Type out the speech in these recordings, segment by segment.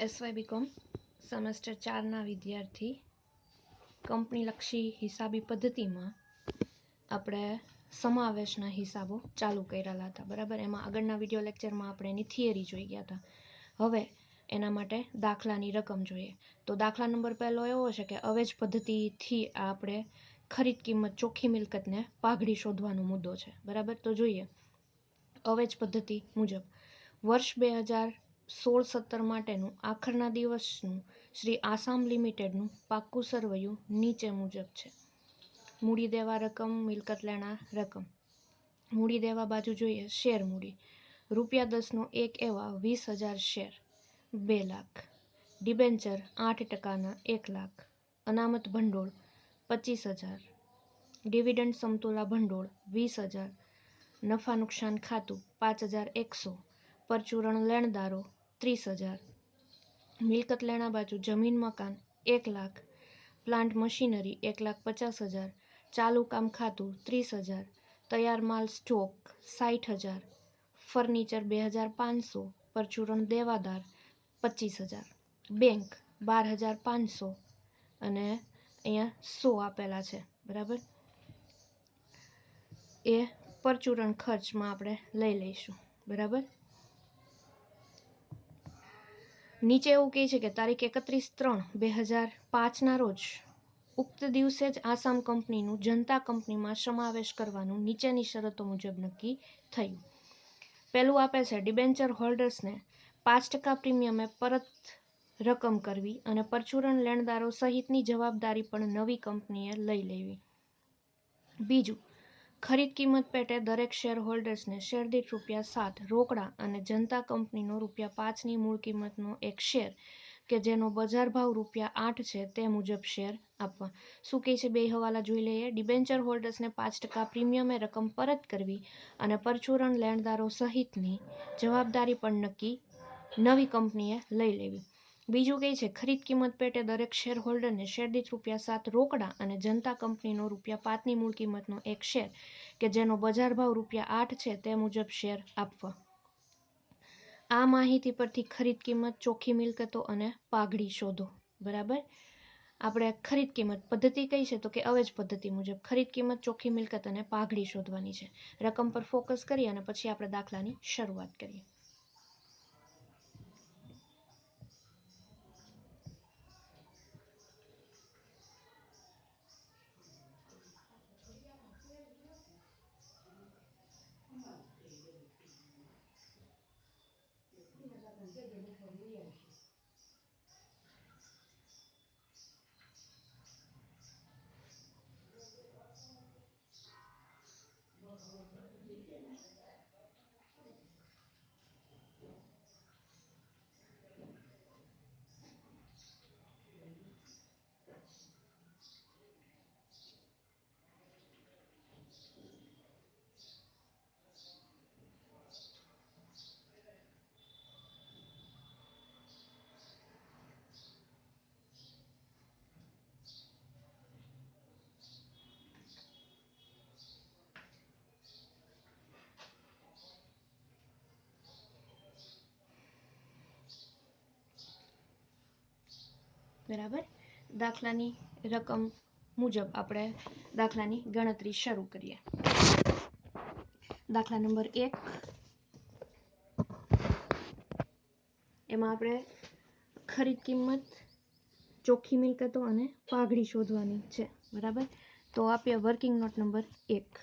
SY BCom semester 4ના વિદ્યાર્થી કંપનીલક્ષી હિસાબી પદ્ધતિમાં આપણે સમાવેશના હિસાબો ચાલુ કરેલા હતા, બરાબર. એમાં આગળના વિડીયો લેક્ચરમાં આપણે એની થિયરી જોઈ ગયા હતા. હવે એના માટે દાખલાની રકમ જોઈએ. તો દાખલા નંબર પહેલો એવો છે કે અવેજ પદ્ધતિથી આપણે ખરીદ કિંમત ચોખ્ખી મિલકતને પાઘડી શોધવાનો મુદ્દો છે, બરાબર. તો જોઈએ. અવેજ પદ્ધતિ મુજબ વર્ષ 2016-17 માટેનું આખરના દિવસનું શ્રી આસામ લિમિટેડનું પાક્કું સરવૈયું નીચે મુજબ છે. મૂડી દેવા રકમ, મિલકત લેણા રકમ. મૂડી દેવા બાજુ જોઈએ. શેર મૂડી ₹10નો એક એવા 20,000 શેર 2 લાખ. ડિબેન્ચર 8%ના 1 લાખ. અનામત ભંડોળ 25,000. ડિવિડન્ડ સમતુલા ભંડોળ 20,000. નફા નુકસાન ખાતું 5,100. પરચુરણ લેણદારો 30,000. મિલકત લેણા બાજુ જમીન મકાન 1 લાખ. Plant machinery 1,50,000. ચાલુ કામ ખાતું 30,000. તૈયાર માલ સ્ટોક 60,000. ફર્નિચર 2,500. પરચુરણ દેવાદાર 25,000. બેંક 12,500 અને અહીંયા 100 આપેલા છે, બરાબર. એ પરચુરણ ખર્ચમાં આપણે લઈ લઈશું, બરાબર. નીચે એવું કહે છે કે તારીખ 31/3/2005ના રોજ ઉક્ત દિવસે જ આસામ કંપનીનું જનતા કંપનીમાં સમાવેશ કરવાનું નીચેની શરતો મુજબ નક્કી થયું. પહેલું આપે છે ડિબેન્ચર હોલ્ડર્સને 5% પ્રીમિયમે પરત રકમ કરવી અને પરચુરણ લેણદારો સહિતની જવાબદારી પણ નવી કંપનીએ લઈ લેવી. બીજું, ખરીદ કિંમત પેટે દરેક શેર હોલ્ડર્સને શેર દીઠ ₹7 રોકડા અને જનતા કંપનીનો ₹5ની મૂળ કિંમતનો એક શેર કે જેનો બજાર ભાવ ₹8 છે તે મુજબ શેર આપવા. શું કહે છે? બે હવાલા જોઈ લઈએ. ડિબેન્ચર હોલ્ડર્સને 5% પ્રીમિયમે રકમ પરત કરવી અને પરચુરણ લેણદારો સહિતની જવાબદારી પણ નવી કંપનીએ લઈ લેવી. બીજું કહે છે ખરીદ કિંમત પેટે દરેક શેર હોલ્ડરને શેર દીઠ ₹7 રોકડા અને જનતા કંપનીનો ₹5ની મૂળ કિંમતનો એક શેર કે જેનો બજાર ભાવ ₹8 છે તે મુજબ શેર આપવા. આ માહિતી પરથી ખરીદ કિંમત, ચોખ્ખી મિલકતો અને પાઘડી શોધો, બરાબર. આપણે ખરીદ કિંમત પદ્ધતિ કઈ છે? તો કે અવેજ પદ્ધતિ મુજબ ખરીદ કિંમત, ચોખ્ખી મિલકત અને પાઘડી શોધવાની છે. રકમ પર ફોકસ કરી અને પછી આપણે દાખલાની શરૂઆત કરીએ. બરાબર. દાખલાની રકમ મુજબ આપણે દાખલાની ગણતરી શરૂ કરીએ. દાખલા નંબર 1, એમાં આપણે ખરીદ કિંમત, ચોખ્ખી મિલકતો અને પાઘડી શોધવાની છે, બરાબર. તો આપીએ વર્કિંગ નોટ નંબર 1.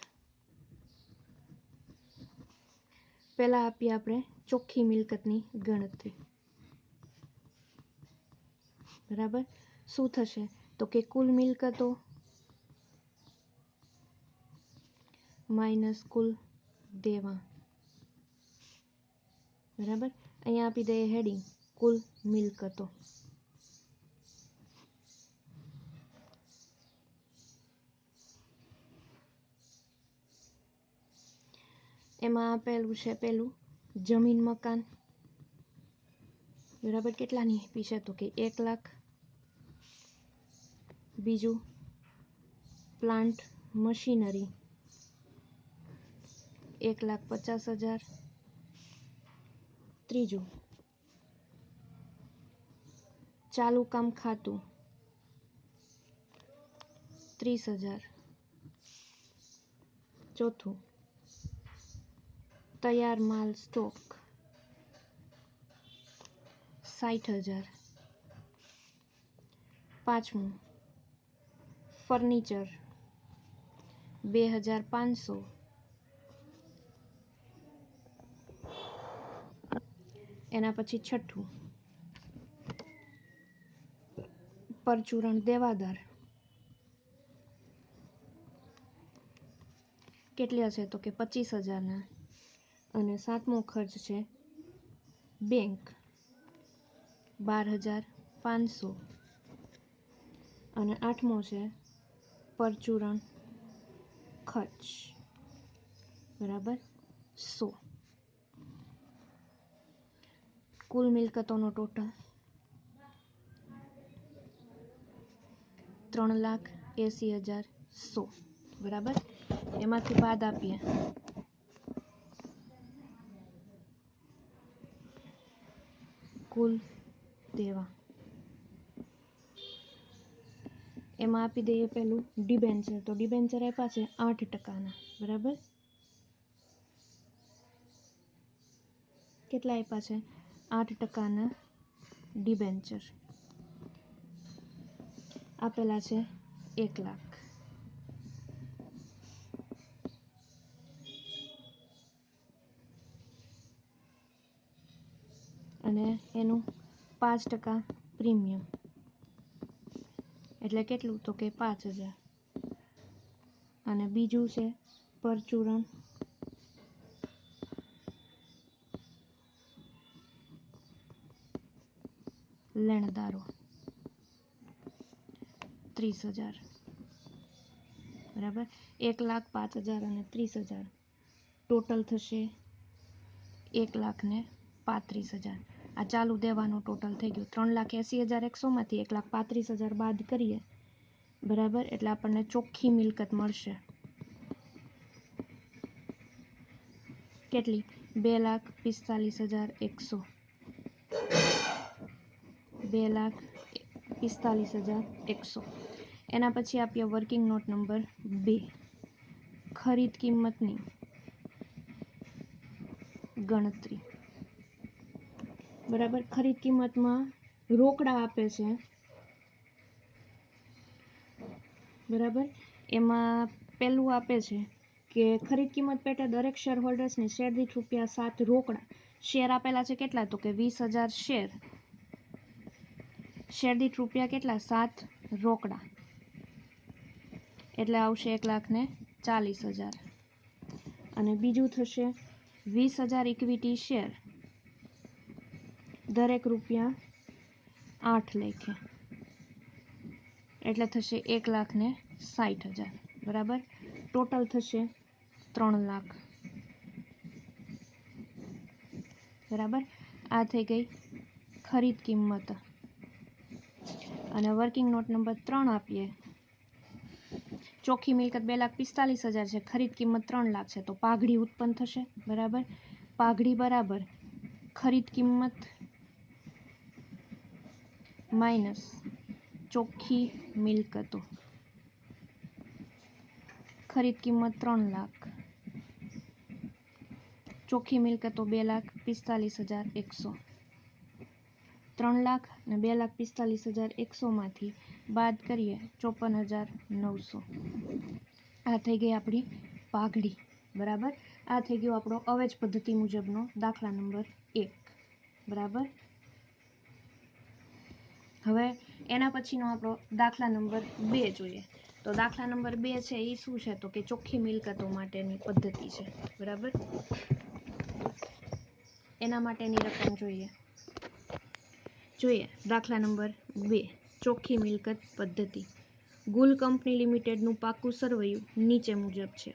પહેલા આપીએ આપણે ચોખ્ખી મિલકતની ગણતરી, બરાબર. શું થશે? તો કે કુલ મિલકતો માઇનસ કુલ દેવા, બરાબર. અહીંયા આપી દઈએ હેડિંગ કુલ મિલકતો. એમાં આપેલું છે પેલું જમીન મકાન, બરાબર. કેટલાની આપી છે? તો કે 1 લાખ. બીજું પ્લાન્ટ મશીનરી 1,50,000. ત્રીજું चालू काम खातुं 30,000। चौथुं तैयार माल स्टॉक 60,000। पांचमું फर्निचर 2,500। एना पछी छठुं परचूरण देवादार કેટલા છે તો કે 25,000 અને સાતમો ખર્ચ છે બેંક 12,500 અને આઠમો છે પરચુરણ ખર્ચ બરાબર 100। કુલ મિલકતોનો ટોટલ 3,80,100 બરાબર। એમાંથી બાદ આપીએ કુલ દેવા, એમાં આપી દઈએ પેલું ડિબેન્ચર, તો ડિબેન્ચર આપ્યા છે 8%ના બરાબર। કેટલા આપ્યા છે 8%ના ડિબેન્ચર આપેલા છે 1 લાખ અને એનું 5% પ્રીમિયમ એટલે કેટલું તો કે 5,000 અને બીજું છે પરચુરણ લેણદારો 30,000 બરાબર। 1,05,000 અને 30,000 ટોટલ થશે 1,35,000। આ ચાલુ દેવાનું ટોટલ થઈ ગયું 3,80,100 માંથી 1,35,000 બાદ કરીએ બરાબર એટલે આપણને ચોખ્ખી મિલકત મળશે કેટલી 2,45,100 2,45,100। એના પછી આપીએ વર્કિંગ નોટ નંબર 2 ખરીદ કિંમતની ગણતરી બરાબર। ખરીદ કિંમતમાં રોકડા આપે છે બરાબર। એમાં પહેલું આપે છે કે ખરીદ કિંમત પેટે દરેક શેર હોલ્ડર્સને શેર દીઠ ₹7 રોકડા શેર આપેલા છે કેટલા તો કે 20,000 શેર, શેર દીઠ રૂપિયા કેટલા 7 રોકડા એટલે આવશે 1,40,000 અને બીજું થશે 20,000 ઇક્વિટી શેર દરેક ₹8 લેખે એટલે થશે 1,60,000 બરાબર। ટોટલ થશે 3 લાખ બરાબર। આ થઈ ગઈ ખરીદ કિંમત અને વર્કિંગ નોટ નંબર 3 આપીએ ચોખ્ખી મિલકત 2,45,000 છે, ખરીદ કિંમત 3 લાખ છે તો પાઘડી ઉત્પન્ન થશે બરાબર। પાઘડી બરાબર ખરીદ કિંમત માઇનસ ચોખ્ખી મિલકતો, ખરીદ કિંમત 3 લાખ ચોખ્ખી મિલકતો 2,45,100 3 લાખ અને 2,45,100 માંથી બાદ કરીએ 54,900 આ થઈ ગઈ આપણી પાઘડી બરાબર। આ થઈ ગયો આપણો અવેજ પદ્ધતિ મુજબનો દાખલા નંબર 1 બરાબર। હવે એના પછીનો આપણો દાખલા નંબર 2 જોઈએ તો દાખલા નંબર 2 છે એ શું છે તો કે ચોખ્ખી મિલકતો માટેની પદ્ધતિ છે બરાબર। એના માટેની રકમ જોઈએ દાખલા નંબર 2 ચોખ્ખી મિલકત પદ્ધતિ। ગુલ કંપની લિમિટેડનું પાકું સરવૈયું નીચે મુજબ છે।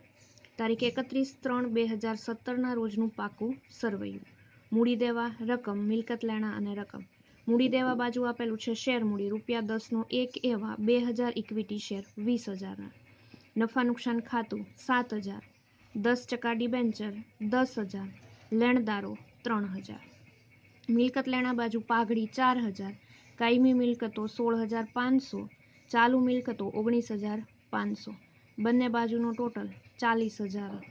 તારીખ 31/3/2017ના રોજનું પાકું સરવૈયું। મૂડી દેવા રકમ મિલકત લેણા અને રકમ મૂડી દેવા બાજુ આપેલું છે શેર મૂડી ₹10નો 1 એવા 2,000 ઇક્વિટી શેર 20,000ના નફા નુકસાન ખાતું 7,000 10% ડિબેન્ચર 10,000 લેણદારો 3,000 મિલકત લેણા બાજુ પાઘડી 4,000 કાયમી મિલકતો 16,500, ચાલુ મિલકતો 19,500, બંને બાજુનો ટોટલ 40,000.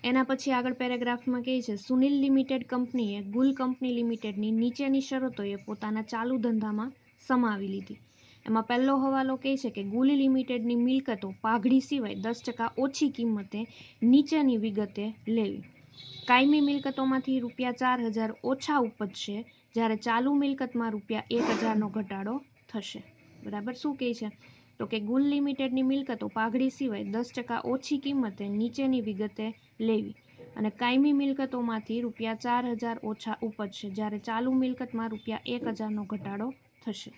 એના પછી આગળ પેરેગ્રાફમાં કહે છે સુનિલ લિમિટેડ કંપનીએ ગુલ કંપની લિમિટેડની નીચેની શરતોએ પોતાના ચાલુ ધંધામાં સમાવી લીધી. એમાં પહેલો હવાલો કહે છે કે ગુલ લિમિટેડની મિલકતો પાઘડી સિવાય 10% ઓછી કિંમતે નીચેની વિગતે લેવી. કાયમી મિલકતોમાંથી ₹4,000 ઓછા ઉપજશે, જ્યારે ચાલુ મિલકતમાં ₹1,000નો ઘટાડો થશે. બરાબર. શું કહે છે તો કે ગુલ લિમિટેડની મિલકતો પાઘડી સિવાય 10% ઓછી કિંમતે નીચેની વિગતે લેવી અને કાયમી મિલકતોમાંથી ₹4,000 ઓછા ઉપજશે, જ્યારે ચાલુ મિલકતમાં ₹1,000નો ઘટાડો થશે.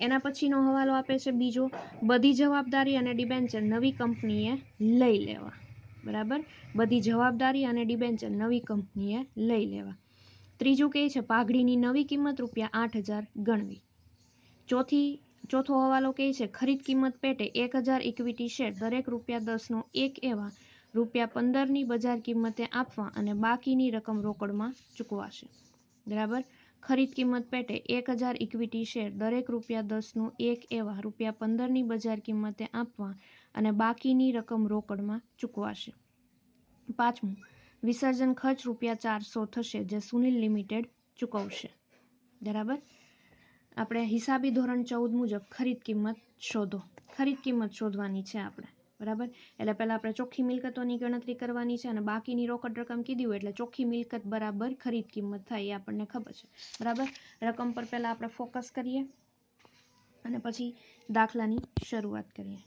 એના પછીનો હવાલો આપે છે બીજો, બધી જવાબદારી અને ડિબેન્ચર નવી કંપનીએ લઈ લેવા. બરાબર. બધી જવાબદારી અને ડિબેન્ચર નવી કંપનીએ લઈ લેવા. ત્રીજું કહે છે પાઘડીની નવી કિંમત ₹8,000 ગણવી. ચોથો હવાલો કહે છે ખરીદ કિંમત પેટે 1,000 ઇક્વિટી શેર દરેક ₹10નો એક એવા ₹15ની બજાર કિંમતે આપવા અને બાકીની રકમ રોકડમાં ચૂકવાશે. બરાબર. ખરીદ કિંમત પેટે 1,000 ઇક્વિટી શેર દરેક ₹10નો એક એવા ₹15ની બજાર કિંમતે આપવા અને બાકીની રકમ રોકડમાં ચૂકવાશે. પાંચમું, વિસર્જન ખર્ચ ₹400 થશે જે સુનિલ લિમિટેડ ચૂકવશે. બરાબર. આપણે હિસાબી ધોરણ 14 મુજબ ખરીદ કિંમત શોધો. ખરીદ કિંમત શોધવાની છે આપણે. બરાબર. એટલે પહેલા આપણે ચોખ્ખી મિલકતોની ગણતરી કરવાની છે અને બાકીની રોકડ રકમ કીધી હોય એટલે ચોખ્ખી મિલકત બરાબર ખરીદ કિંમત થાય એ આપણને ખબર છે. બરાબર. રકમ પર પહેલા આપણે ફોકસ કરીએ અને પછી દાખલાની શરૂઆત કરીએ.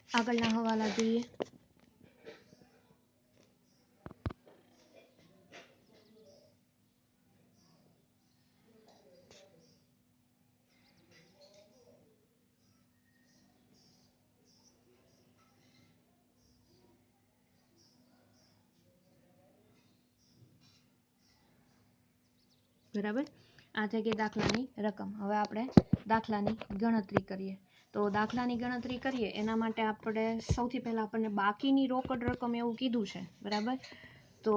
આગળના હવાલા જોઈએ. બરાબર. આ થઈ ગઈ દાખલાની રકમ. હવે આપણે દાખલાની ગણતરી કરીએ. તો દાખલાની ગણતરી કરીએ એના માટે આપણે સૌથી પહેલા આપણને બાકીની રોકડ રકમ એવું કીધું છે. બરાબર. તો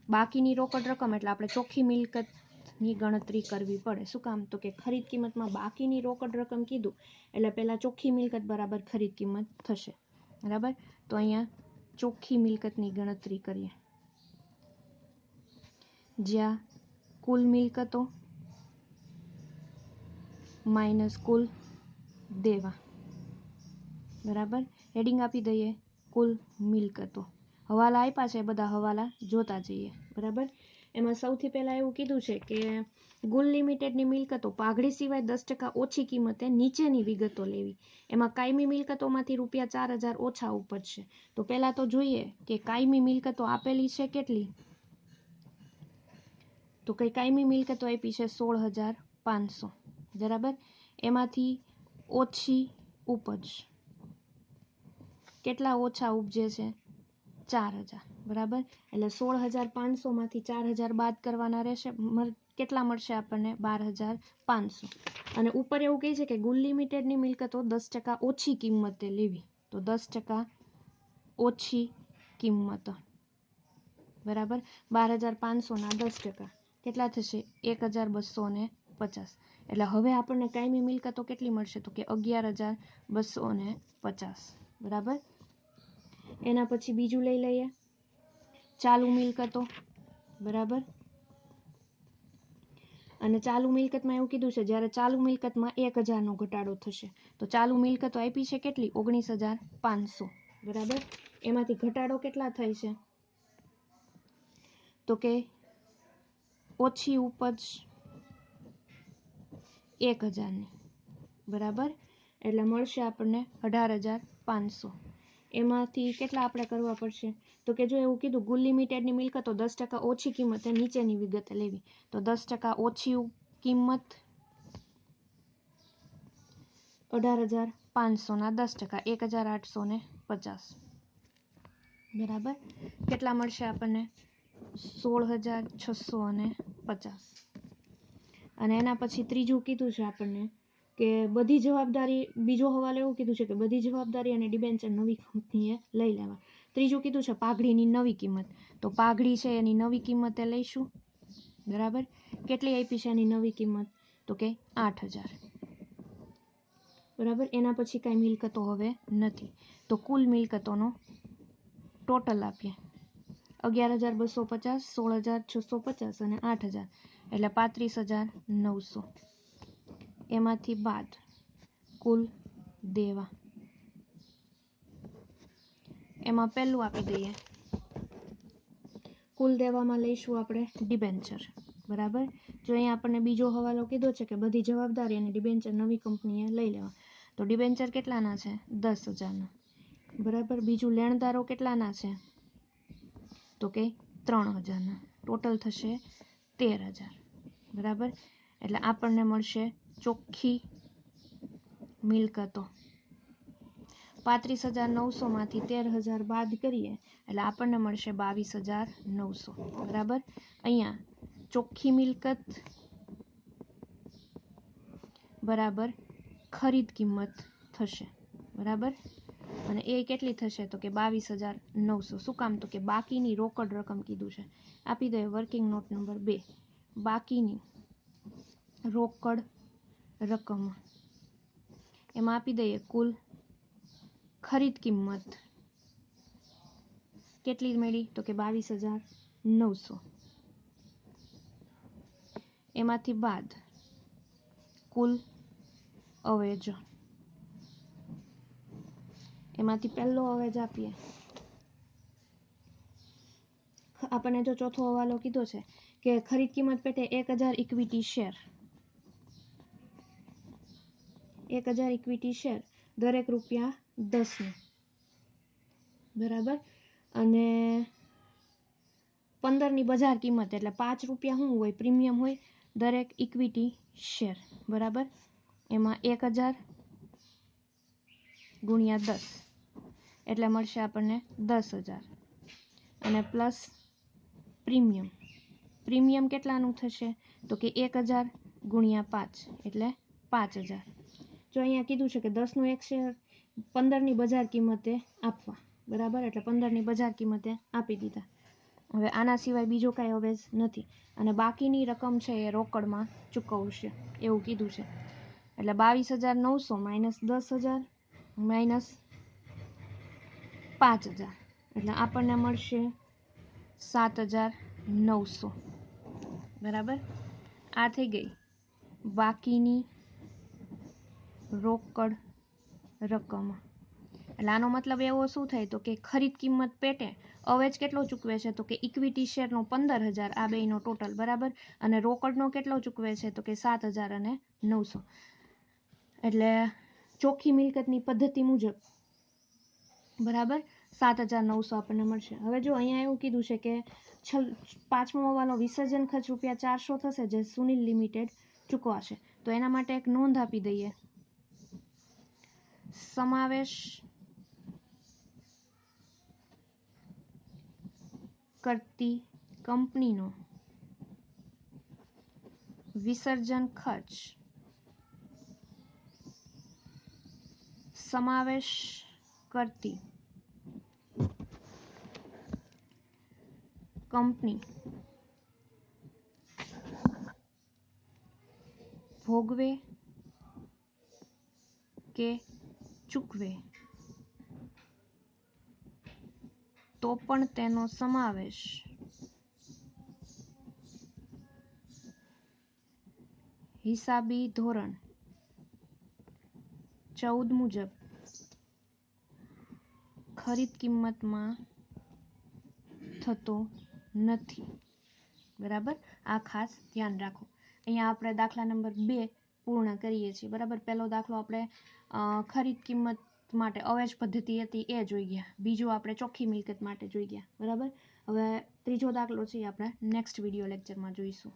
બાકીની રોકડ રકમ એટલે આપણે ચોખ્ખી મિલકતની ગણતરી કરવી પડે. શું કામ તો કે ખરીદ કિંમતમાં બાકીની રોકડ રકમ કીધું એટલે પહેલા ચોખ્ખી મિલકત બરાબર ખરીદ કિંમત થશે. બરાબર. તો અહીંયા ચોખ્ખી મિલકતની ગણતરી કરીએ જ્યાં કુલ મિલકતો માઇનસ કુલ દેવા. બરાબર. હેડિંગ આપી દઈએ કુલ મિલકતો. હવાલા આપ્યા છે બધા હવાલા જોતા જઈએ. બરાબર. એમાં સૌથી પહેલા એવું કીધું છે કે ગુલ લિમિટેડની મિલકતો પાઘડી સિવાય 10% ઓછી કિંમતે નીચેની વિગતો લેવી. એમાં કાયમી મિલકતોમાંથી ₹4,000 ઓછા ઉપજશે. તો પહેલા તો જોઈએ કે કાયમી મિલકતો આપેલી છે કેટલી, તો કઈ કાયમી મિલકતો આપી છે 16,500. બરાબર. એમાંથી ઓછી ઉપજ કેટલા ઓછા ઉપજે છે 4,000. બરાબર. એટલે 16,500 માંથી 4,000 બાદ કરવાના રહેશે. કેટલા મળશે આપણને 12,500. અને ઉપર એવું કહે છે કે ગુલ લિમિટેડની મિલકતો 10% ઓછી કિંમતે લેવી. તો 10% ઓછી કિંમત. બરાબર. 12,500 ના 10% કેટલા થશે 1,250. એટલે હવે આપણને કાયમી મિલકતો કેટલી મળશે તો કે 11,250. બરાબર. एना पछी बीजू लई लईए चालू मिलकतो, बराबर। અને ચાલુ મિલકતમાં એવું કીધું છે જ્યારે ચાલુ મિલકતમાં 1000 નો ઘટાડો થશે તો ચાલુ મિલકતો આપી છે કેટલી 19500, બરાબર। એમાંથી ઘટાડો કેટલા થાય છે તો કે ઓછી ઉપજ 1000 ની, બરાબર। એટલે મળશે આપણને 18500। એમાંથી કેટલા આપણે કરવા પડશે તો કે જો એવું કીધું ગુલ લિમિટેડની મિલકતો 10% ઓછી કિંમતે નીચેની વિગતે લેવી તો 10% ઓછી કિંમત 18500 ના 10% 1850, બરાબર। કેટલા મળશે આપણને 16650। અને એના પછી ત્રીજું કીધું છે આપણને કે બધી જવાબદારી, બીજો હવાલો એવું કીધું છે કે બધી જવાબદારી અને ડિબેન્ચર નવી કંપનીએ લઈ લેવા। ત્રીજું કીધું છે પાઘડીની નવી કિંમત, તો પાઘડી છે એની નવી કિંમતે લઈશું, બરાબર। કેટલી આપી છે એની નવી કિંમત તો કે 8000, બરાબર। એના પછી કાંઈ મિલકતો હવે નથી તો કુલ મિલકતોનો ટોટલ આપીએ 11250, 16650 અને 8000 એટલે 35900। એમાંથી બાદ કુલ દેવા, એમાં પહેલું આપી દઈએ કુલ દેવામાં લઈશું આપણે ડિબેન્ચર, બરાબર। જો અહીંયા આપણને બીજો હવાલો કીધો છે કે બધી જવાબદારી અને ડિબેન્ચર નવી કંપનીએ લઈ લેવા તો ડિબેન્ચર કેટલાના છે 10000ના, બરાબર। બીજું લેણદારો કેટલાના છે તો કે 3000ના, ટોટલ થશે 13000, બરાબર। એટલે આપણને મળશે ચોખ્ખી મિલકતો 35900 માંથી 13000 બાદ કરીએ એટલે આપણને મળશે 22900, બરાબર। અહીંયા ચોખ્ખી મિલકત બરાબર ખરીદ કિંમત થશે, બરાબર। અને એ કેટલી થશે તો કે 22900। શું કામ તો કે બાકીની રોકડ રકમ કીધું છે, આપી દઈએ વર્કિંગ નોટ નંબર 2, બાકીની રોકડ રકમ એમાં આપી દઈએ કુલ ખરીદ કિંમત કેટલી મળી તો કે 22900। એમાંથી બાદ કુલ અવેજ, એમાંથી પહેલો અવેજ આપીએ, આપણને જો ચોથો હવાલો કીધો છે કે ખરીદ કિંમત પેટે 1000 ઇક્વિટી શેર, 1000 ઇક્વિટી શેર દરેક ₹10 નું, બરાબર। અને 15ની બજાર કિંમત એટલે ₹5 શું હોય પ્રીમિયમ હોય દરેક ઇક્વિટી શેર, બરાબર। એમાં 1000 ગુણ્યા 10 એટલે મળશે આપણને 10000 અને પ્લસ પ્રીમિયમ, પ્રીમિયમ કેટલાનું થશે તો કે 1000 ગુણ્યા 5 એટલે 5000। જો અહીંયા કીધું છે કે 10નું એક શેર 15ની બજાર કિંમતે આપવા, બરાબર। એટલે 15ની બજાર કિંમતે આપી દીધા। હવે આના સિવાય બીજો કાંઈ અવેજ નથી અને બાકીની રકમ છે એ રોકડમાં ચૂકવશે એવું કીધું છે। એટલે 22900 માઇનસ 10000 માઇનસ 5000 એટલે આપણને મળશે 7900, બરાબર। આ થઈ ગઈ બાકીની રોકડ રકમ। એટલે આનો મતલબ એવો શું થાય તો કે ખરીદ કિંમત પેટે અવેજ કેટલો ચૂકવે છે તો કે ઇક્વિટી શેરનો 15000 આ બેયનો ટોટલ, બરાબર। અને રોકડનો કેટલો ચૂકવે છે તો કે 7900। એટલે ચોખ્ખી મિલકતની પદ્ધતિ મુજબ, બરાબર 7900 આપણને મળશે। હવે જો અહીંયા એવું કીધું છે કે પાંચમો હવાલો વિસર્જન ખર્ચ ₹400 થશે જે સુનિલ લિમિટેડ ચૂકવાશે તો એના માટે એક નોંધ આપી દઈએ, સમાવેશ કરતી કંપનીનો વિસર્જન ખર્ચ સમાવેશ કરતી કંપની ભોગવે કે ચૂકવે તો પણ તેનો સમાવેશ હિસાબી ધોરણ 14 મુજબ ખરીદ કિંમતમાં થતો નથી. બરાબર, આ ખાસ ધ્યાન રાખો. અહીંયા આપણે દાખલા નંબર 2 પૂર્ણ કરીએ છીએ. બરાબર, પહેલો દાખલો આપણે ખરીદ કિંમત માટે અવેજ પદ્ધતિ હતી એ જોઈ ગયા. બીજો આપણે ચોખ્ખી મિલકત માટે જોઈ ગયા. બરાબર, હવે ત્રીજો દાખલો છે એ આપણે નેક્સ્ટ વિડીયો લેક્ચરમાં જોઈશું.